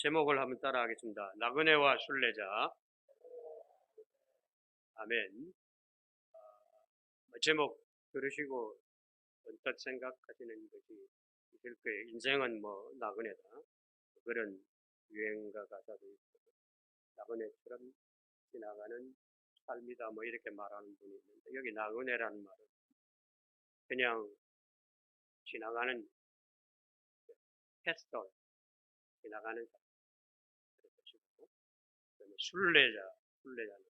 제목을 한번 따라하겠습니다. 나그네와 순례자. 아멘. 제목 들으시고 언뜻 생각하시는 것이 있을 거예요. 인생은 뭐 나그네다. 그런 유행가 가사도 있고 나그네처럼 지나가는 삶이다 뭐 이렇게 말하는 분이 있는데, 여기 나그네라는 말은 그냥 지나가는 패스톨, 지나가는 사람, 그런 뜻이고, 그다음에 순례자는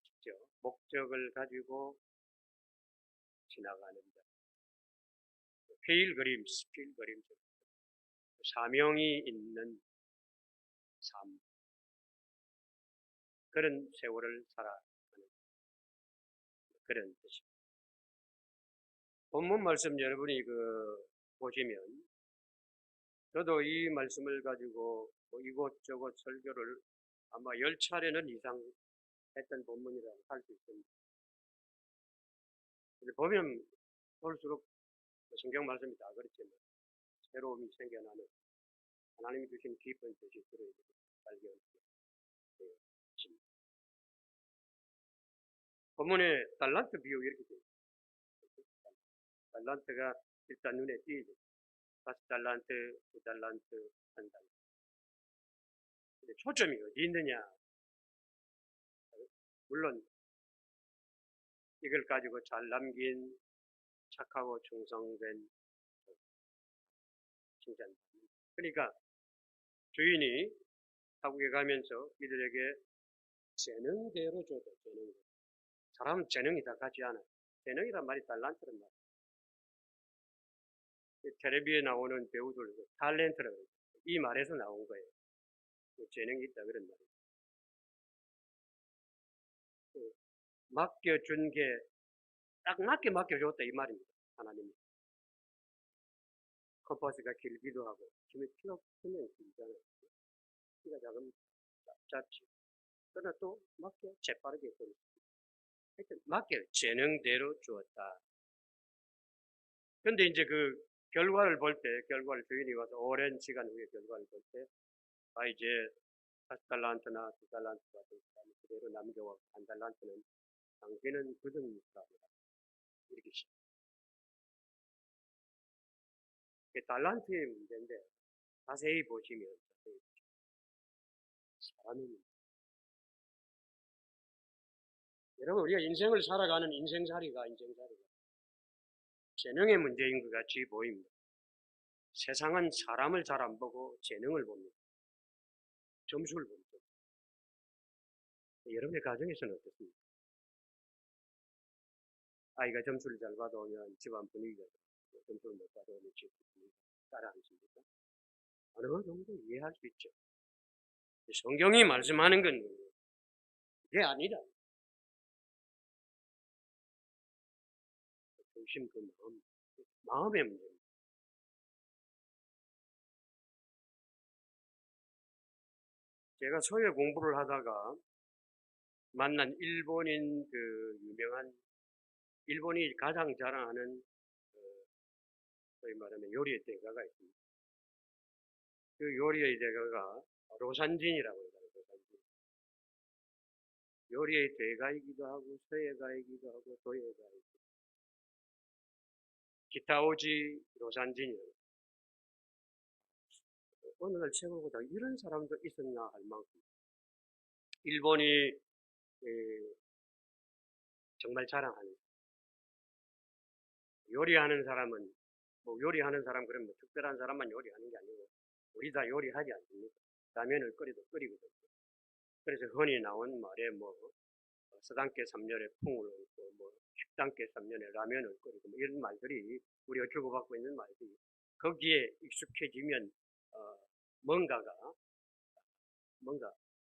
직접 목적을 가지고 지나가는 자. 필그림, 사명이 있는 삶, 그런 세월을 살아가는 그런 뜻입니다. 본문 말씀 여러분이 보시면, 저도 이 말씀을 가지고 이곳저곳 설교를 아마 10차례는 이상 했던 본문이라고 할 수 있습니다. 보면 볼수록 성경 말씀이 다 그렇지만 새로움이 생겨나는 하나님이 주신 깊은 뜻이 들어있는 발견되었습니다. 본문에 달란트 비유 이렇게 되어 있습니다. 달란트가 일단 눈에 띄죠. 5달란트, 9달란트, 1달란트. 근데 초점이 어디 있느냐? 물론 이걸 가지고 잘 남긴 착하고 충성된 칭찬. 그러니까 주인이 타국에 가면서 이들에게 재능대로 줘도 재능. 사람은 재능이 다 같지 않아요. 재능이란 말이 달란트란 말이에요. 텔레비에 나오는 배우들 탤런트라고 해요. 이 말에서 나온 거예요. 재능이 있다 그런 말이에요. 맡겨준 게 딱 맞게 맡겨줬다 이 말입니다. 하나님이. 컴퍼스가 길기도 하고, 지금 키가 크면 길잖아요. 키가 작으면 짧지. 그러나 또 맞게 재빠르게 했거든요. 하여튼 맞게 재능대로 주었다. 근데 이제 결과를 주인이 와서 오랜 시간 후에 결과를 볼 때, 이제 5달란트나 2달란트 같은 사람이 그대로 남겨와 1달란트는 당신은 부정입니다. 이렇게 시작. 달란트의 문제인데, 자세히 보시면, 사람입니다. 여러분, 우리가 인생을 살아가는 인생살이가 재능의 문제인 것 같이 보입니다. 세상은 사람을 잘 안 보고 재능을 봅니다. 점수를 봅니다. 여러분의 가정에서는 어떻습니까? 아이가 점수를 잘 받아오면 집안 분위기가 좋고, 점수를 못 받아오면 집안 분위기가 따라앉습니까? 어느 정도 이해할 수 있죠. 성경이 말씀하는 건 그게 아니다. 중심 마음의 문제입니다. 제가 서예 공부를 하다가 만난 일본인 유명한, 일본이 가장 자랑하는 소위 말하면 요리의 대가가 있습니다. 그 요리의 대가가 로산진이라고 해요. 로산진. 요리의 대가이기도 하고 서예가이기도 하고 도예가이기도 하고 기타오지 로산진이라고. 어느 날 책을 보다 이런 사람도 있었나 할 만큼 일본이 정말 자랑하는, 요리하는 사람은 요리하는 사람 그러면 특별한 사람만 요리하는 게 아니고 우리 다 요리하지 않습니까? 라면을 끓이거든요. 그래서 흔히 나온 말에 서당계 3년에 풍을 얹고 식당계 3년에 라면을 끓이고 이런 말들이 우리가 주고받고 있는 말들이, 거기에 익숙해지면 뭔가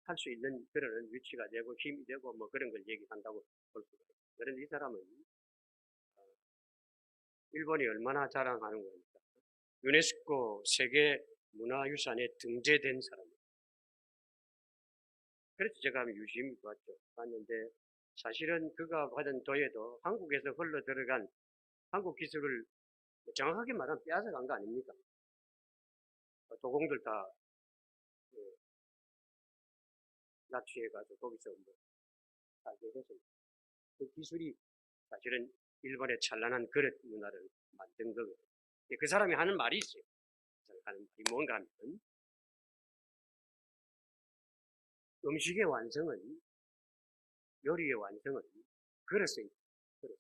할 수 있는 그런 위치가 되고 힘이 되고 그런 걸 얘기한다고 볼 수가 있어요. 그런데 이 사람은 일본이 얼마나 자랑하는 겁니까? 유네스코 세계 문화유산에 등재된 사람입니다. 그래서 제가 유심히 봤는데 사실은 그가 받은 도예도 한국에서 흘러 들어간 한국 기술을 정확하게 말하면 빼앗아간 거 아닙니까? 도공들 다 납치해가지고 거기서 뭐 살게 됐습니다. 그 기술이 사실은 일본의 찬란한 그릇 문화를 만든 거거든요. 그 사람이 하는 말이 있어요. 하는 말이 뭔가 하면 음식의 완성은, 요리의 완성은 그릇에 있다. 그릇.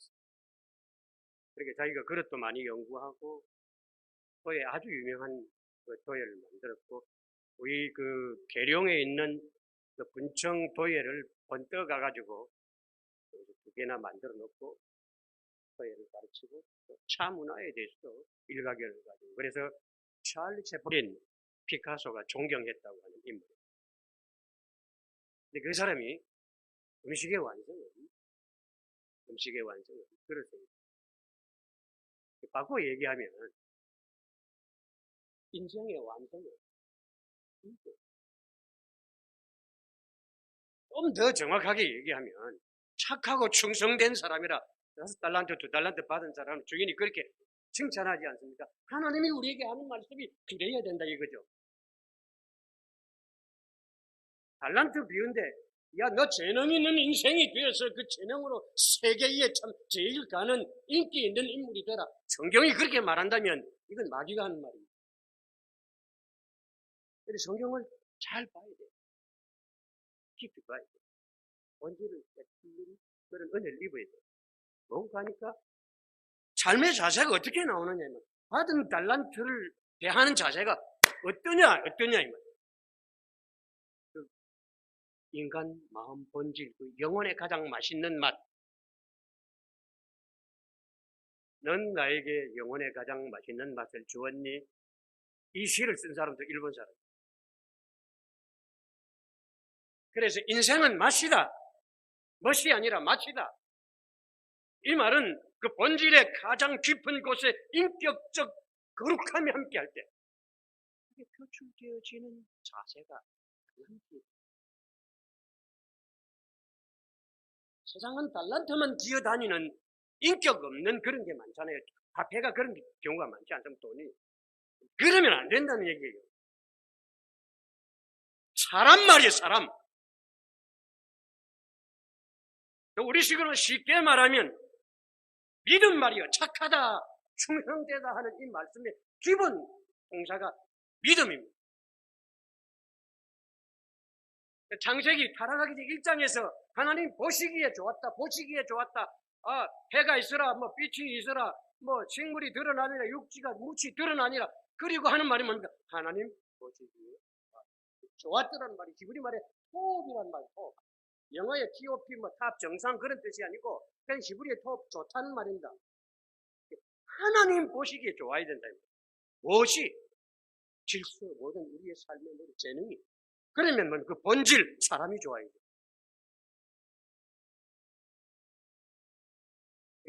그렇게 자기가 그릇도 많이 연구하고 또에 아주 유명한 그 도예를 만들었고, 우리 그 계룡에 있는 그 분청 도예를 번떠 가가지고 두 개나 만들어 놓고 도예를 가르치고 차 문화에 대해서도 일가견을 가지고, 그래서 찰리 채플린, 피카소가 존경했다고 하는 인물. 근데 그 사람이 음식의 완성은 그릇에 바꿔 얘기하면 인생의 완성은 좀 더 정확하게 얘기하면 착하고 충성된 사람이라 5달란트, 2달란트 받은 사람은 주인이 그렇게 칭찬하지 않습니까? 하나님이 우리에게 하는 말씀이 그래야 된다 이거죠. 달란트 비운데, 야, 너 재능 있는 인생이 되어서 그 재능으로 세계에 참 제일 가는 인기 있는 인물이 되라. 성경이 그렇게 말한다면 이건 마귀가 하는 말입니다. 그래서 성경을 잘 봐야 돼요. 깊이 봐야 돼요. 본질을 깨뜨리는 그런 은혜를 입어야 돼요. 뭔가 하니까 삶의 자세가 어떻게 나오느냐면, 받은 달란트를 대하는 자세가 어떠냐 이 말이에요. 그 인간 마음 본질, 그 영혼의 가장 맛있는 맛. 넌 나에게 영혼의 가장 맛있는 맛을 주었니? 이 시를 쓴 사람도 일본 사람. 그래서 인생은 맛이다. 멋이 아니라 맛이다. 이 말은 그 본질의 가장 깊은 곳에 인격적 거룩함이 함께할 때 그게 표출되어지는 자세가 달란트. 세상은 달란트만 기어다니는 인격 없는 그런 게 많잖아요. 화폐가 그런 경우가 많지 않습니까? 돈이. 그러면 안 된다는 얘기예요. 사람 말이에요, 사람. 우리식으로 쉽게 말하면 믿음 말이요, 착하다, 충성되다 하는 이 말씀의 기본 동사가 믿음입니다. 창세기 타락하기 전 1장에서 하나님 보시기에 좋았다. 아, 해가 있으라, 뭐 빛이 있으라, 뭐 식물이 드러나니라, 육지가 무치 드러나니라. 그리고 하는 말이 뭡니까? 하나님 보시기에 좋았더라는 말이 히브리 말에 톱이란 말이에요. 톱. 영어의 TOP, 뭐 탑, 정상 그런 뜻이 아니고 그냥 히브리의 톱, 좋다는 말입니다. 하나님 보시기에 좋아야 된다. 무엇이? 질서, 모든 우리의 삶의 모든 재능이. 그러면 그 본질, 사람이 좋아야 돼.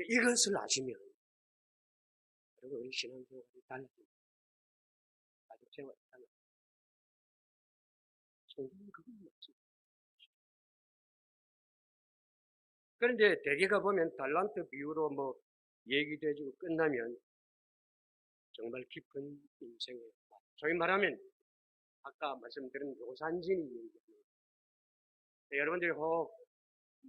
이것을 아시면 그리고 우리 신앙생활이 달라집니다. 가족생활이 달라집니다. 성경은 그건 맞습니다. 그런데 대개가 보면 달란트 비유로 뭐 얘기돼지고 끝나면 정말 깊은 인생의 맛. 소위 말하면 아까 말씀드린 노산진이 얘기합니다. 여러분들이 혹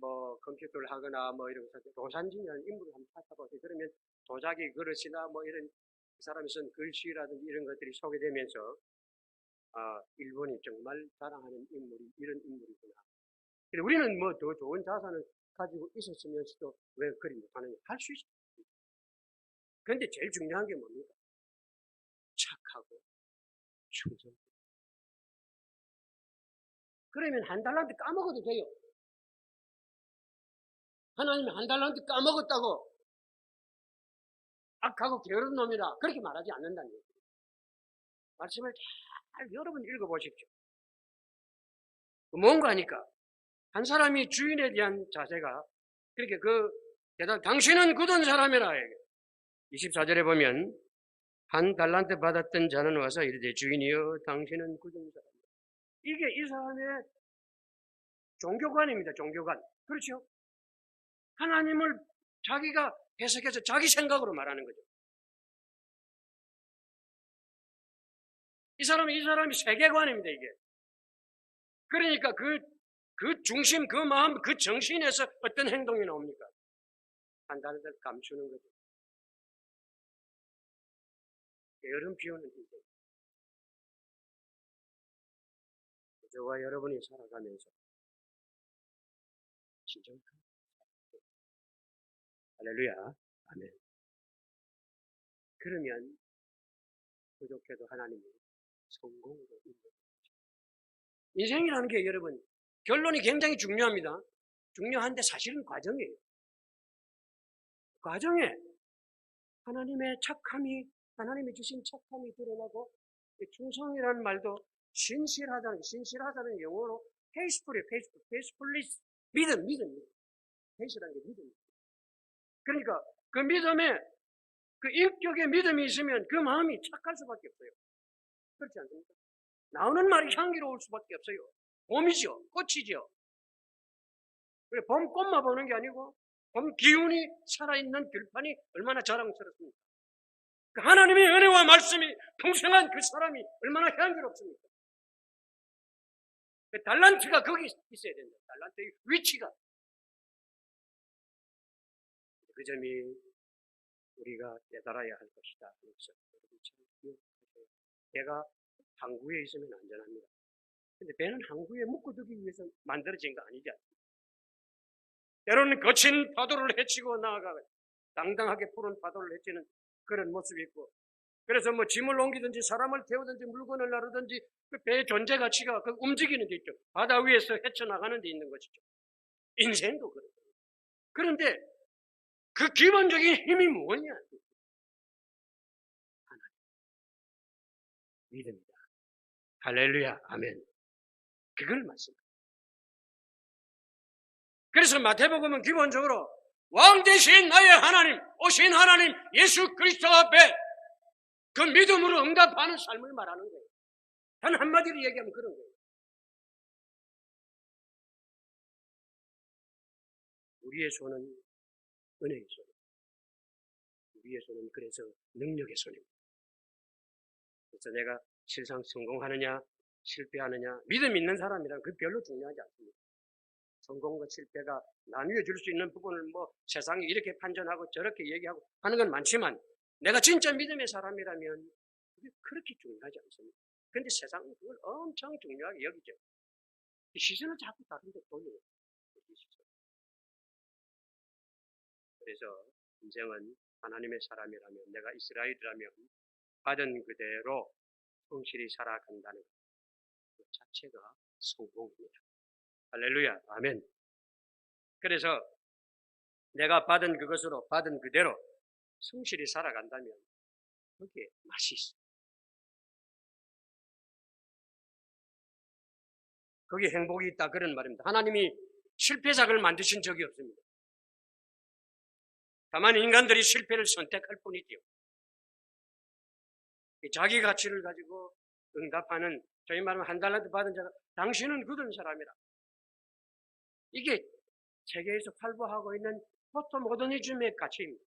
뭐 컴퓨터를 하거나 뭐 이런 거 노산진이라는 인물을 한번 찾아보세요. 그러면 도자기 그릇이나 뭐 이런 그 사람이 쓴 글씨라든지 이런 것들이 소개되면서 아, 일본이 정말 자랑하는 인물이 이런 인물이구나. 근데 우리는 뭐 더 좋은 자산을 가지고 있었으면서도 왜 그리 못하느냐 할 수 있습니다. 그런데 제일 중요한 게 뭡니까? 착하고 충성. 그러면 한 달란트 까먹어도 돼요. 하나님이 한 달란트 까먹었다고 악하고 게으른 놈이라 그렇게 말하지 않는다는 얘기예요. 말씀을 잘 여러분 읽어보십시오. 뭔가 하니까 한 사람이 주인에 대한 자세가 그렇게 게다가 당신은 굳은 사람이라. 24절에 보면 한 달란트 받았던 자는 와서 이르되 주인이여 당신은 굳은 사람이라. 이게 이 사람의 종교관입니다. 종교관. 그렇죠? 하나님을 자기가 해석해서 자기 생각으로 말하는 거죠. 이 사람이 세계관입니다. 이게 그러니까 그 중심, 그 마음, 그 정신에서 어떤 행동이 나옵니까? 한달들 감추는 거죠. 게으름 피우는 인생. 저와 여러분이 살아가면서 진정한 할렐루야, 아멘. 그러면 부족해도 하나님이 성공으로 인도해. 인생이라는 게 여러분 결론이 굉장히 중요합니다. 중요한데 사실은 과정이에요. 과정에 하나님의 착함이, 하나님이 주신 착함이 드러나고, 충성이라는 말도 신실하다는 영어로 faithfulness, 믿음. faith라는 게 믿음. 그러니까 그 믿음에, 그 인격의 믿음이 있으면 그 마음이 착할 수밖에 없어요. 그렇지 않습니까? 나오는 말이 향기로울 수밖에 없어요. 봄이죠. 꽃이죠. 그래, 봄꽃만 보는 게 아니고 봄 기운이 살아있는 들판이 얼마나 자랑스럽습니까? 그 하나님의 은혜와 말씀이 풍성한 그 사람이 얼마나 향기롭습니까? 그 달란트가 거기 있어야 된다. 달란트의 위치가. 그 점이 우리가 깨달아야 할 것이다. 그래서 여러분 참 기억하세요. 배가 항구에 있으면 안전합니다. 근데 배는 항구에 묶어두기 위해서 만들어진 거 아니지 않습니까? 때로는 거친 파도를 헤치고 나아가 당당하게 푸른 파도를 헤치는 그런 모습이 있고, 그래서 뭐 짐을 옮기든지 사람을 태우든지 물건을 나르든지 그 배의 존재 가치가 그 움직이는 데 있죠. 바다 위에서 헤쳐나가는 데 있는 것이죠. 인생도 그렇습니다. 그런데 그 기본적인 힘이 뭐냐? 하나님. 믿음이다. 할렐루야. 아멘. 그걸 말씀합니다. 그래서 마태복음은 기본적으로 왕 대신 나의 하나님, 오신 하나님 예수 그리스도 앞에 그 믿음으로 응답하는 삶을 말하는 거예요. 단 한마디로 얘기하면 그런 거예요. 우리의 손은 은혜의 손, 우리의 손은 그래서 능력의 손입니다. 그래서 내가 실상 성공하느냐 실패하느냐, 믿음 있는 사람이란 그 별로 중요하지 않습니다. 성공과 실패가 나누어 줄 수 있는 부분을 뭐 세상이 이렇게 판단하고 저렇게 얘기하고 하는 건 많지만, 내가 진짜 믿음의 사람이라면 그게 그렇게 중요하지 않습니다. 그런데 세상은 그걸 엄청 중요하게 여기죠. 시선을 자꾸 다른 데 돌려요. 그래서 인생은 하나님의 사람이라면, 내가 이스라엘이라면 받은 그대로 성실히 살아간다는 것 자체가 성공입니다. 할렐루야, 아멘. 그래서 내가 받은 그것으로 받은 그대로 성실히 살아간다면 거기에 맛이 있어. 거기에 행복이 있다, 그런 말입니다. 하나님이 실패작을 만드신 적이 없습니다. 다만 인간들이 실패를 선택할 뿐이지요. 자기 가치를 가지고 응답하는, 저희 말하면 한 달란트 받은 자가 당신은 굳은 사람이라. 이게 세계에서 활보하고 있는 포스트모더니즘의 가치입니다.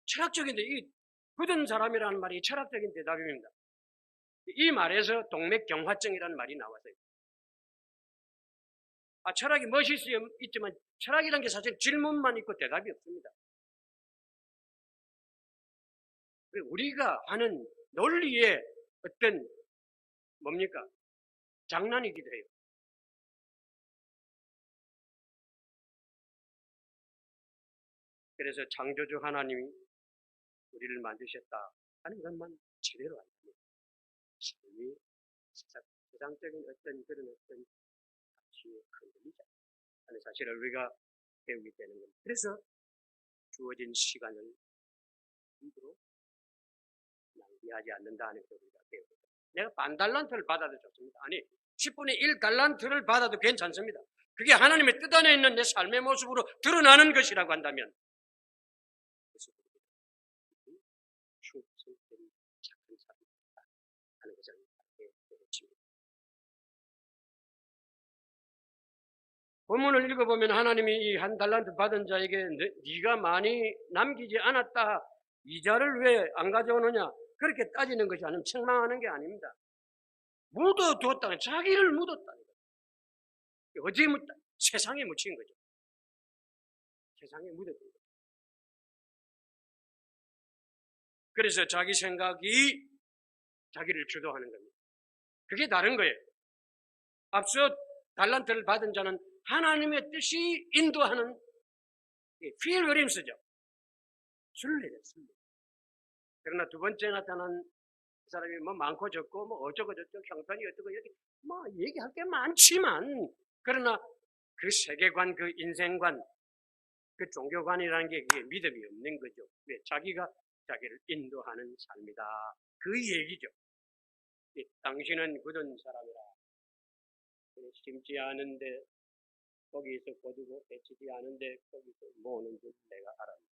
철학적인데, 이 굳은 사람이라는 말이 철학적인 대답입니다. 이 말에서 동맥경화증이라는 말이 나왔어요. 철학이 멋있어요 있지만 철학이라는 게 사실 질문만 있고 대답이 없습니다. 우리가 하는 논리의 어떤 뭡니까? 장난이기도 해요. 그래서 창조주 하나님이 우리를 만드셨다 하는 것만 제대로 알고, 삶이 세상적인 어떤 그런 어떤 가치에 흔들리지 않는 사실을 우리가 배우게 되는 겁니다. 그래서 주어진 시간을 함부로 낭비하지 않는다는 것을 우리가 배우게 됩니다. 내가 반 달란트를 받아도 좋습니다. 아니, 10분의 1 달란트를 받아도 괜찮습니다. 그게 하나님의 뜻 안에 있는 내 삶의 모습으로 드러나는 것이라고 한다면, 충성된 착한 사람이다 하는 것을 배워집니다. 본문을 읽어보면 하나님이 이 한 달란트 받은 자에게 네가 많이 남기지 않았다, 이자를 왜 안 가져오느냐, 그렇게 따지는 것이 아니면 책망하는 게 아닙니다. 묻어두었다는 자기를 묻었다는 거예요. 어디에 묻다? 세상에 묻힌 거죠. 세상에 묻어둔 거예요. 그래서 자기 생각이 자기를 주도하는 겁니다. 그게 다른 거예요. 앞서 달란트를 받은 자는 하나님의 뜻이 인도하는 필그림스죠. 순례죠, 순례. 그러나 두 번째 나타난 사람이 뭐 많고 적고 뭐 어쩌고 저쩌고 형편이 어떻고 여기 뭐 얘기할 게 많지만 그러나 그 세계관, 그 인생관, 그 종교관이라는 게 그게 믿음이 없는 거죠. 왜? 자기가 자기를 인도하는 삶이다. 그 얘기죠. 당신은 굳은 사람이라. 심지 않은데 거기서 거두고 배치지 않은데 거기서 모으는 줄 내가 알았다.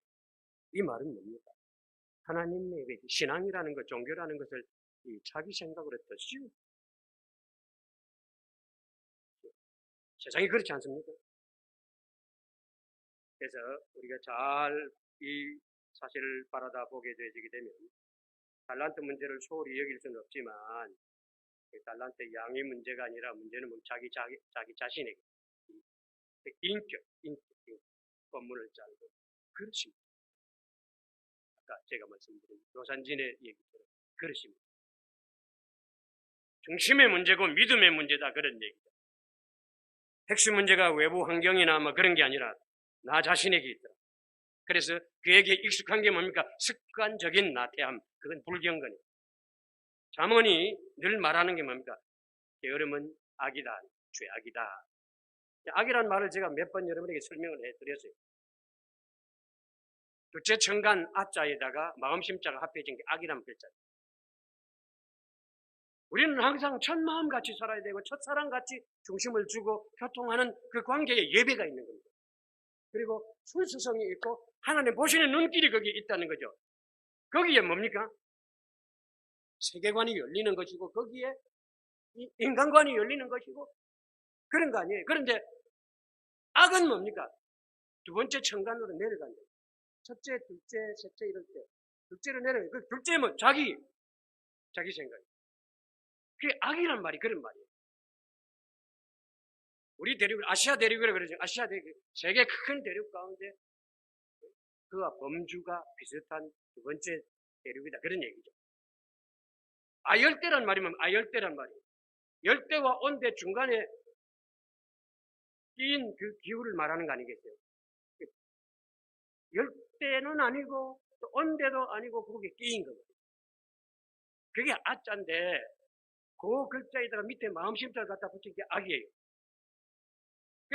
이 말은 뭡니까? 하나님의 신앙이라는 것, 종교라는 것을 자기 생각으로 더 씌우고 세상이 그렇지 않습니까? 그래서 우리가 잘 이 사실을 바라다 보게 되게 되면 달란트 문제를 소홀히 여길 수는 없지만 달란트 양의 문제가 아니라 문제는 자기 자신에게 인격, 법문을 짜고 그렇습니다. 아까 제가 말씀드린 노산진의 얘기처럼 그렇습니다. 중심의 문제고 믿음의 문제다 그런 얘기죠. 핵심 문제가 외부 환경이나 뭐 그런 게 아니라 나 자신에게 있더라. 그래서 그에게 익숙한 게 뭡니까? 습관적인 나태함. 그건 불경건이에요. 잠언이 늘 말하는 게 뭡니까? 게으름은 악이다. 죄악이다. 악이라는 말을 제가 몇 번 여러분에게 설명을 해드렸어요. 둘째 청간 아자에다가 마음심자가 합해진 게 악이라는 글자예요. 우리는 항상 첫 마음같이 살아야 되고 첫사랑같이 중심을 주고 교통하는 그 관계에 예배가 있는 겁니다. 그리고 순수성이 있고 하나님 보시는 눈길이 거기에 있다는 거죠. 거기에 뭡니까? 세계관이 열리는 것이고 거기에 인간관이 열리는 것이고 그런 거 아니에요. 그런데 악은 뭡니까? 두 번째 청간으로 내려가는 거예요. 첫째, 둘째, 셋째 이럴 때 둘째로 내려가요. 그 둘째는 자기 생각. 그게 악이란 말이 그런 말이에요. 우리 대륙, 아시아 대륙이라 그러죠. 아시아 대륙, 세계 큰 대륙 가운데 그와 범주가 비슷한 두 번째 대륙이다. 그런 얘기죠. 아열대란 말이면 아열대란 말이에요. 열대와 온대 중간에 끼인 그 기후를 말하는 거 아니겠어요? 열대는 아니고 또 온대도 아니고 거기에 끼인 겁니다. 그게 아자인데 그 글자에다가 밑에 마음심자를 갖다 붙인 게 악이에요.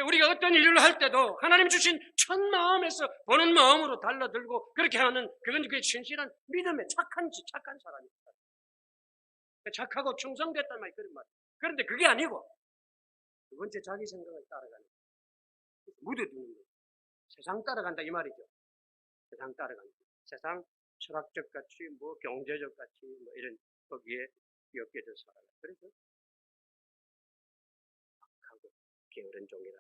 우리가 어떤 일을 할 때도 하나님 주신 첫 마음에서 보는 마음으로 달라들고 그렇게 하는 그건 그 신실한 믿음의 착한 사람입니다. 착하고 충성됐단 말이 그런 말이에요. 그런데 그게 아니고 두 번째 자기 생각을 따라가는 거예요. 묻어두는 거예요. 세상 따라간다 이 말이죠. 세상 따라간다. 세상 철학적 가치, 뭐 경제적 가치, 뭐 이런 거기에 엮여져 살아가. 그래서 악하고 게으른 종이라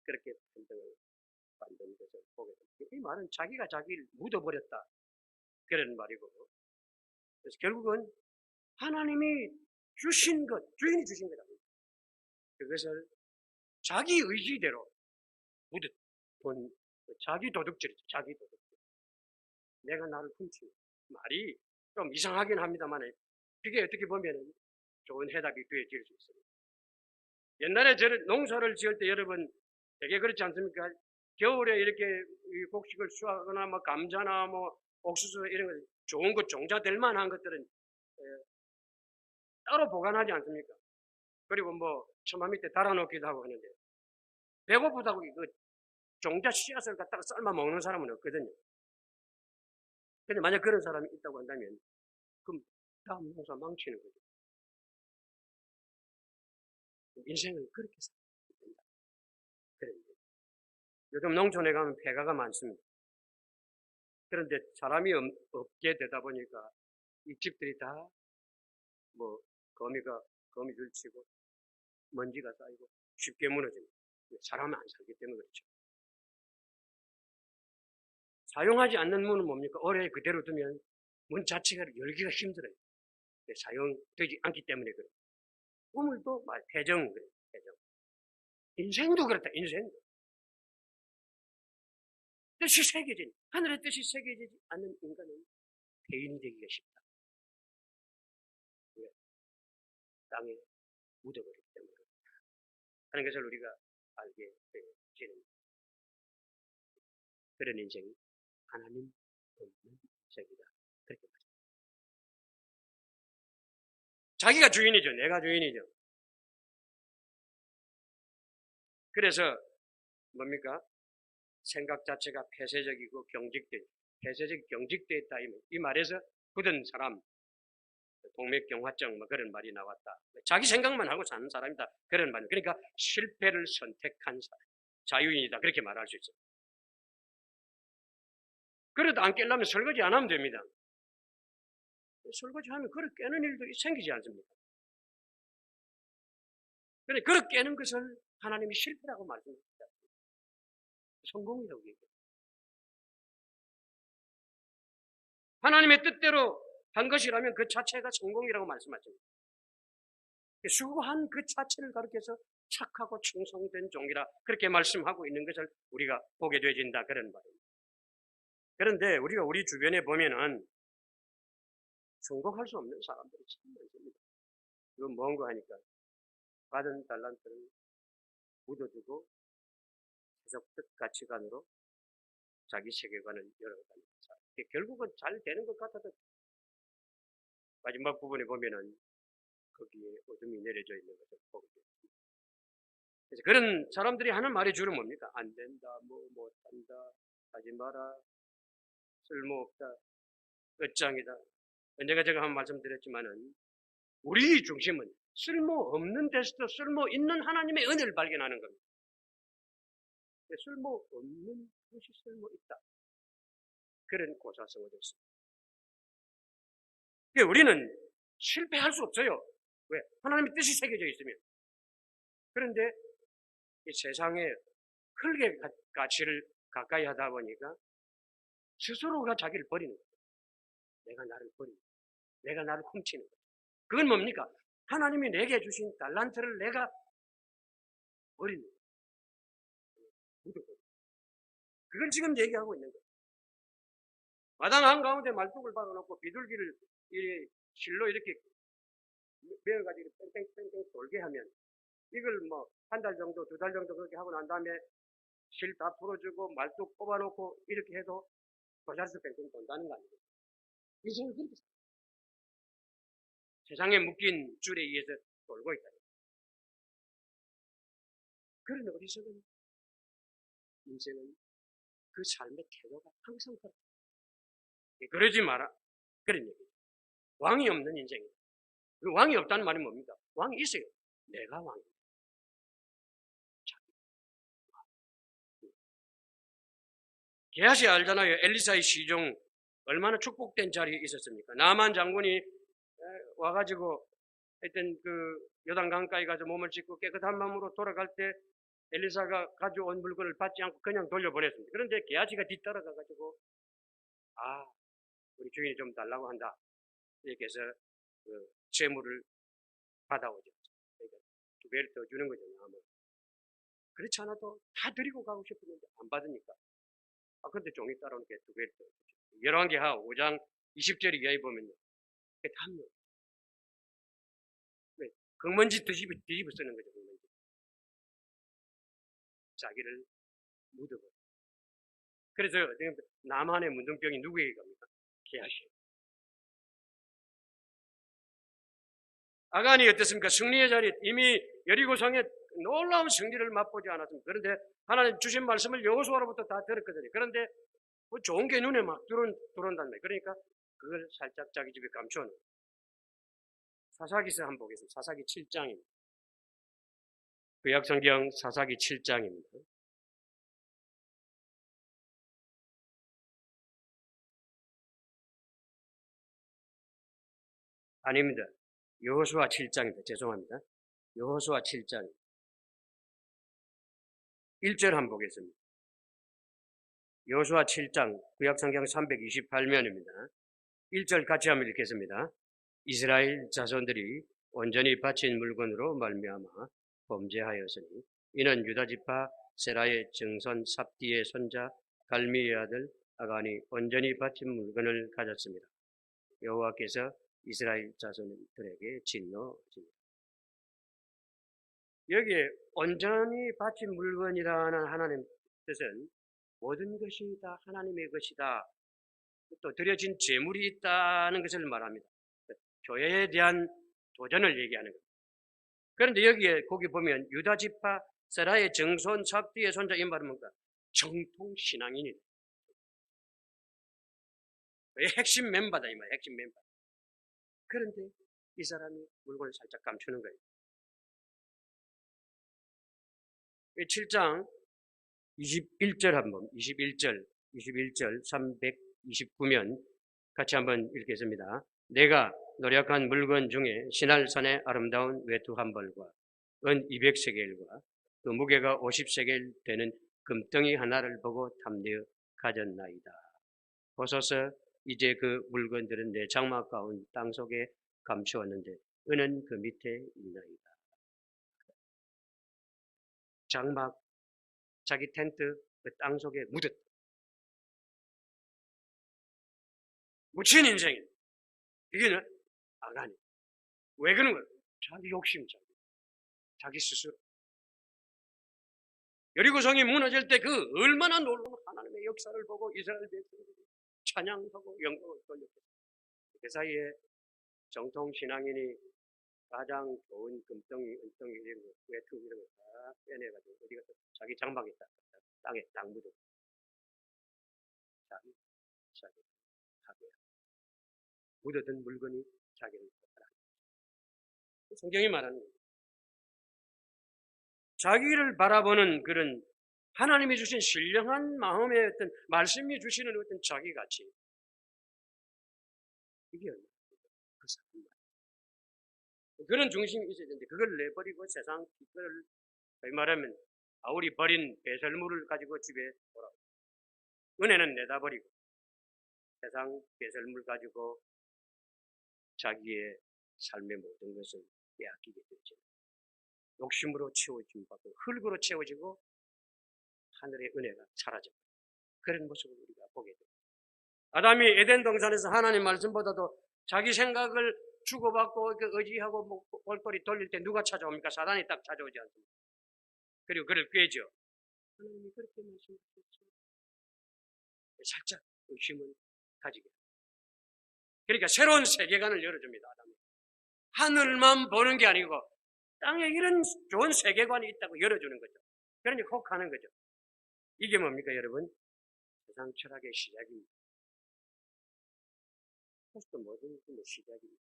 그렇게 판정을 받는 것을 보게 됩니다. 이 말은 자기가 자기를 묻어버렸다 그런 말이고, 그래서 결국은 하나님이 주신 것, 주인이 주신 것 아닙니다. 그것을 자기 의지대로 묻어본 자기 도둑질이죠. 자기 도둑질. 내가 나를 훔치는 말이 좀 이상하긴 합니다만 그게 어떻게 보면 좋은 해답이 되어질 수 있습니다. 옛날에 저를 농사를 지을 때 여러분 되게 그렇지 않습니까? 겨울에 이렇게 곡식을 수확하거나 뭐 감자나 뭐 옥수수 이런 거 좋은 것 종자 될 만한 것들은 따로 보관하지 않습니까? 그리고 뭐 처마 밑에 달아놓기도 하고 하는데 배고프다고 그 종자 씨앗을 갖다가 삶아 먹는 사람은 없거든요. 근데 만약 그런 사람이 있다고 한다면 그럼 다음 농사 망치는 거죠. 인생을 그렇게 살아야 된다. 그런데 요즘 농촌에 가면 폐가가 많습니다. 그런데 사람이 없게 되다 보니까 이 집들이 다 뭐 거미 들치고 먼지가 쌓이고 쉽게 무너집니다. 사람은 안 살기 때문에 그렇죠. 사용하지 않는 문은 뭡니까? 오래 그대로 두면 문 자체가 열기가 힘들어요. 사용되지 않기 때문에 그래요. 우물도 말 태정, 그래, 태정. 인생도 그렇다, 인생도. 뜻이 새겨진, 하늘의 뜻이 새겨지지 않는 인간은 폐인이 되기가 쉽다. 왜? 땅에 묻어버리기 때문에. 하는 것을 우리가 알게 되는 그런 인생이 하나님 없는 인생이다. 그렇게 말합니다. 자기가 주인이죠. 내가 주인이죠. 그래서 뭡니까? 생각 자체가 폐쇄적이고 경직되어 있다. 이 말에서 굳은 사람, 동맥경화증 뭐 그런 말이 나왔다. 자기 생각만 하고 사는 사람이다. 그런 말이에요. 그러니까 실패를 선택한 자유인이다. 그렇게 말할 수 있어요. 그래도 안 깨려면 설거지 안 하면 됩니다. 설거지하면 그릇 깨는 일도 생기지 않습니까? 그런데 그릇 깨는 것을 하나님이 실패라고 말씀합니다. 성공이라고 얘기해요. 하나님의 뜻대로 한 것이라면 그 자체가 성공이라고 말씀하십니다. 수고한 그 자체를 가르쳐서 착하고 충성된 종이라 그렇게 말씀하고 있는 것을 우리가 보게 되어진다. 그런 말입니다. 그런데 우리가 우리 주변에 보면은 성공할 수 없는 사람들이 참 많습니다. 이건 뭔가 하니까 받은 달란트를 묻어두고 세속적 가치관으로 자기 세계관을 열어가는 사람. 결국은 잘 되는 것 같아도 마지막 부분에 보면은 거기에 어둠이 내려져 있는 것을 보게 됩니다. 그래서 그런 사람들이 하는 말이 주로 뭡니까? 안 된다, 뭐 못한다, 하지 마라, 쓸모없다, 끝장이다. 언젠가 제가 한번 말씀드렸지만은 우리 중심은 쓸모없는 데서도 쓸모있는 하나님의 은혜를 발견하는 겁니다. 쓸모없는 것이 쓸모있다. 그런 고사성어도 있습니다. 우리는 실패할 수 없어요. 왜? 하나님의 뜻이 새겨져 있으면. 그런데 이 세상에 흙의 가치를 가까이 하다 보니까 스스로가 자기를 버리는 거예요. 내가 나를 버리는 거예요. 내가 나를 훔치는 거예요. 그건 뭡니까? 하나님이 내게 주신 달란트를 내가 버리는 거예요. 그걸 지금 얘기하고 있는 거예요. 마당 한가운데 말뚝을 박아놓고 비둘기를 실로 이렇게 메어가지고 뺑뺑뺑뺑 돌게 하면 이걸 뭐 한 달 정도, 두 달 정도 그렇게 하고 난 다음에 실 다 풀어주고 말뚝 뽑아놓고 이렇게 해도 도자수 뺑뺑 돈다는 거 아니에요? 인생은 그렇게 살아요. 세상에 묶인 줄에 의해서 돌고 있다. 그런 어리석은 인생은 그 삶의 태도가 항상 그렇다. 그러지 마라. 그런 얘기죠. 왕이 없는 인생이에요. 그 왕이 없다는 말이 뭡니까? 왕이 있어요. 내가 왕이에요. 게하시 알잖아요. 엘리사의 시종 얼마나 축복된 자리에 있었습니까? 나만 장군이 와가지고 하여튼 그 요단강가에 가서 몸을 씻고 깨끗한 마음으로 돌아갈 때 엘리사가 가져온 물건을 받지 않고 그냥 돌려보냈습니다. 그런데 게하시가 뒤따라가가지고 우리 주인이 좀 달라고 한다. 이렇게 해서 그 재물을 받아오죠. 그러니까 2배를 더 주는 거죠. 아마. 그렇지 않아도 다 드리고 가고 싶었는데 안 받으니까. 그런데 종이 따라오니까 2배를 더 주죠. 열왕기하 5장 20절 이하에 보면요. 그게 답니다. 왜? 금먼지 뒤집어 쓰는 거죠. 금먼지. 자기를 묻어버려. 그래서 남한의 문둥병이 누구에게 갑니까? 게하시. 아간이 어땠습니까? 승리의 자리, 이미 여리고성에 놀라운 승리를 맛보지 않았습니다. 그런데 하나님 주신 말씀을 여호수아로부터 다 들었거든요. 그런데 뭐 좋은 게 눈에 막 들어온단 말이에요. 그러니까 그걸 살짝 자기 집에 감춰놓은 거예요. 사사기서 한번 보겠습니다. 사사기 7장입니다. 구약성경 사사기 7장입니다. 아닙니다. 여호수아 7장입니다. 죄송합니다. 여호수아 7장 1절 한번 보겠습니다. 여호수아 7장 구약성경 328면입니다. 1절 같이 한번 읽겠습니다. 이스라엘 자손들이 온전히 바친 물건으로 말미암아 범죄하였으니 이는 유다지파 세라의 증손 삽디의 손자 갈미의 아들 아간이 온전히 바친 물건을 가졌습니다. 여호와께서 이스라엘 자손들에게 진노하십니다. 여기에 온전히 바친 물건이라는 하나님의 뜻은 모든 것이 다 하나님의 것이다. 또 드려진 재물이 있다는 것을 말합니다. 교회에 대한 도전을 얘기하는 겁니다. 그런데 여기에 거기 보면 유다지파 세라의 정손 삽디의 손자 이 말은 뭔가 정통신앙인이다. 핵심 멤버다 이 말, 핵심 멤버. 그런데 이 사람이 물건을 살짝 감추는 거예요. 7장 21절 한번 21절 329면 같이 한번 읽겠습니다. 내가 노력한 물건 중에 신할산의 아름다운 외투 한 벌과 은 200세겔과 그 무게가 50세겔 되는 금덩이 하나를 보고 탐내어 가졌나이다. 보소서 이제 그 물건들은 내 장막 가운 땅속에 감추었는데 은은 그 밑에 있나이다. 장막, 자기 텐트 그 땅속에 묻었다. 묻힌 인생이다. 이게 아가니. 왜 그런 거야? 자기 욕심, 자기 스스로. 여리고성이 무너질 때 그 얼마나 놀라운 하나님의 역사를 보고 이스라엘 백성들이 찬양하고 영광을 돌렸어요. 그 사이에 정통 신앙인이 가장 좋은 금덩이, 은덩이 이런 거, 외투 이런 거 다 빼내가지고 어디 가서 자기 장막에 땅에 땅 묻어. 자기 하게 묻어둔 물건이 자기를 따라. 성경이 말하는 거예요. 자기를 바라보는 그런 하나님이 주신 신령한 마음의 어떤 말씀이 주시는 어떤 자기가치. 이게 그 사람. 그런 중심이 있어야 되는데 그걸 내버리고 세상 기꺼를 말하면 아울이 버린 배설물을 가지고 집에 돌아오고 은혜는 내다버리고 세상 배설물 가지고 자기의 삶의 모든 것을 빼앗기게 되죠. 욕심으로 채워진 바고 흙으로 채워지고 하늘의 은혜가 사라져. 그런 모습을 우리가 보게 됩니다. 아담이 에덴 동산에서 하나님 말씀보다도 자기 생각을 주고받고 의지하고 뭐 볼거리 돌릴 때 누가 찾아옵니까? 사단이 딱 찾아오지 않습니까? 그리고 그를 꾀죠. 하나님이 그렇게 말씀하셨죠. 살짝 의심을 가지게. 그러니까 새로운 세계관을 열어줍니다. 아담이. 하늘만 보는 게 아니고 땅에 이런 좋은 세계관이 있다고 열어주는 거죠. 그러니 혹하는 거죠. 이게 뭡니까 여러분? 세상 철학의 시작입니다. 포스트 모더니즘의 시작입니다.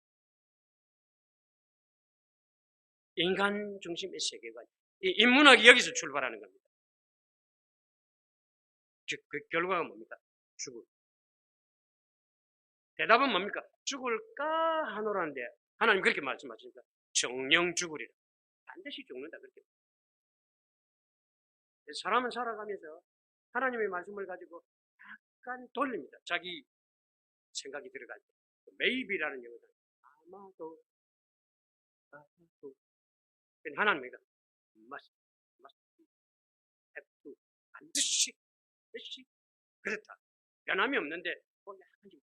인간 중심의 세계관. 이 인문학이 여기서 출발하는 겁니다. 즉, 그 결과가 뭡니까? 죽을. 대답은 뭡니까? 죽을까 하노라는데 하나님 그렇게 말씀하십니까? 정령 죽으리라. 반드시 죽는다 그렇게. 사람은 살아가면서 하나님의 말씀을 가지고 약간 돌립니다. 자기 생각이 들어갈 때. maybe라는 영어는 아마도 하나님이가 must have to 반드시 그렇다. 변함이 없는데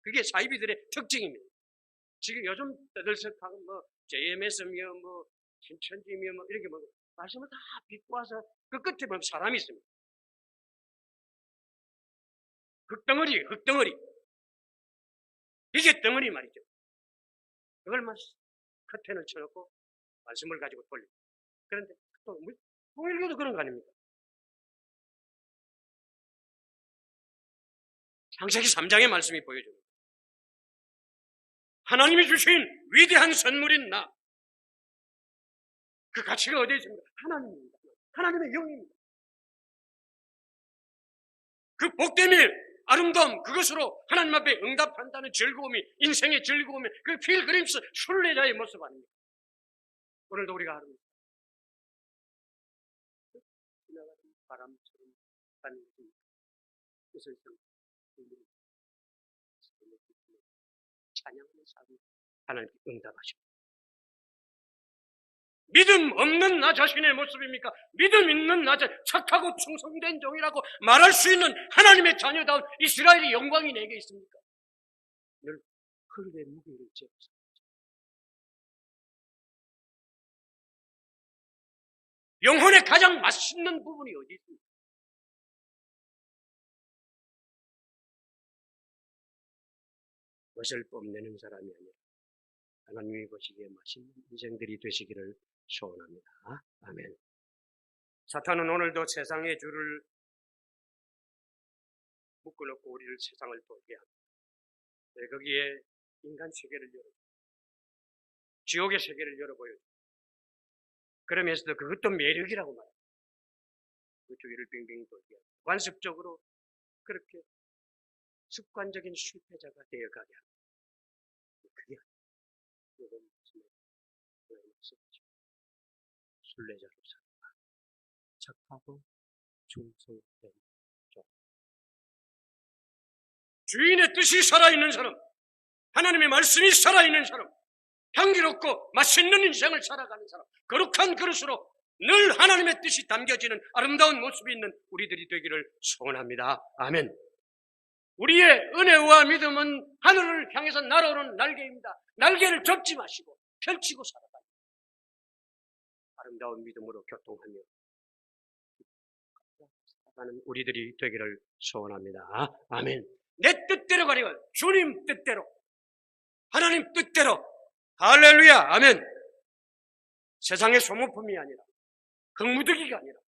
그게 사이비들의 특징입니다. 지금 요즘 떠들썩하고 뭐 JMS며 뭐 신천지며 뭐 이렇게 뭐 말씀을 다 비꼬아서 그 끝에 보면 사람이 있습니다. 흙덩어리. 이게 덩어리 말이죠. 그걸 막 커튼을 쳐놓고 말씀을 가지고 돌립니다. 그런데 또 통일교도 그런 거 아닙니까? 창세기 3장의 말씀이 보여줍니다. 하나님이 주신 위대한 선물인 나. 그 가치가 어디에 있습니까? 하나님입니다. 하나님의 영입니다. 그 복됨이 아름다움 그것으로 하나님 앞에 응답한다는 즐거움이 인생의 즐거움이 그 필그림스 순례자의 모습 아닙니까? 오늘도 우리가 아름답다. 지나가는 바람처럼 가는 뜻을 찬양하는 삶 하나님께 응답하십니다. 믿음 없는 나 자신의 모습입니까? 믿음 있는 나 자신, 착하고 충성된 종이라고 말할 수 있는 하나님의 자녀다운 이스라엘의 영광이 내게 있습니까? 늘 흙의 무게를 져서 영혼의 가장 맛있는 부분이 어디 있습니까? 것을 뽐내는 사람이 아니라 하나님이 보시기에 맛있는 인생들이 되시기를 소원합니다. 아멘. 사탄은 오늘도 세상의 줄을 묶어놓고 우리를 세상을 돌게 합니다. 거기에 인간 세계를 열어줍니다. 지옥의 세계를 열어보여줍니다. 그러면서도 그것도 매력이라고 말합니다. 그 주위를 빙빙 돌게 합니다. 관습적으로 그렇게 습관적인 실패자가 되어가게 합니다. 그게 아니에요. 순례자로 살아 착하고 충성된 종. 주인의 뜻이 살아있는 사람, 하나님의 말씀이 살아있는 사람, 향기롭고 맛있는 인생을 살아가는 사람, 거룩한 그릇으로 늘 하나님의 뜻이 담겨지는 아름다운 모습이 있는 우리들이 되기를 소원합니다. 아멘. 우리의 은혜와 믿음은 하늘을 향해서 날아오는 날개입니다. 날개를 접지 마시고 펼치고 살아가는 아름다운 믿음으로 교통하며 살아가는 우리들이 되기를 소원합니다. 아멘. 내 뜻대로 가리고 주님 뜻대로, 하나님 뜻대로. 할렐루야. 아멘. 세상의 소모품이 아니라, 흙무더기가 아니라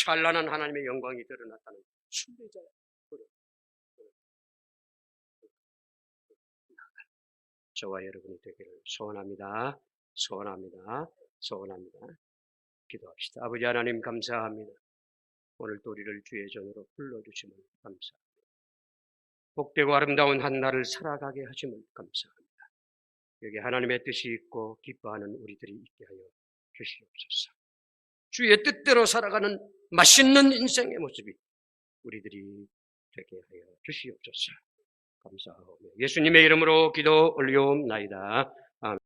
찬란한 하나님의 영광이 드러났다는 순례자야. 저와 여러분이 되기를 소원합니다. 소원합니다. 소원합니다. 기도합시다. 아버지 하나님 감사합니다. 오늘도 우리를 주의 전으로 불러주시면 감사합니다. 복되고 아름다운 한 날을 살아가게 하시면 감사합니다. 여기 하나님의 뜻이 있고 기뻐하는 우리들이 있게 하여 주시옵소서. 주의 뜻대로 살아가는 맛있는 인생의 모습이 우리들이 되게 하여 주시옵소서. 감사하오며 예수님의 이름으로 기도 올리옵나이다.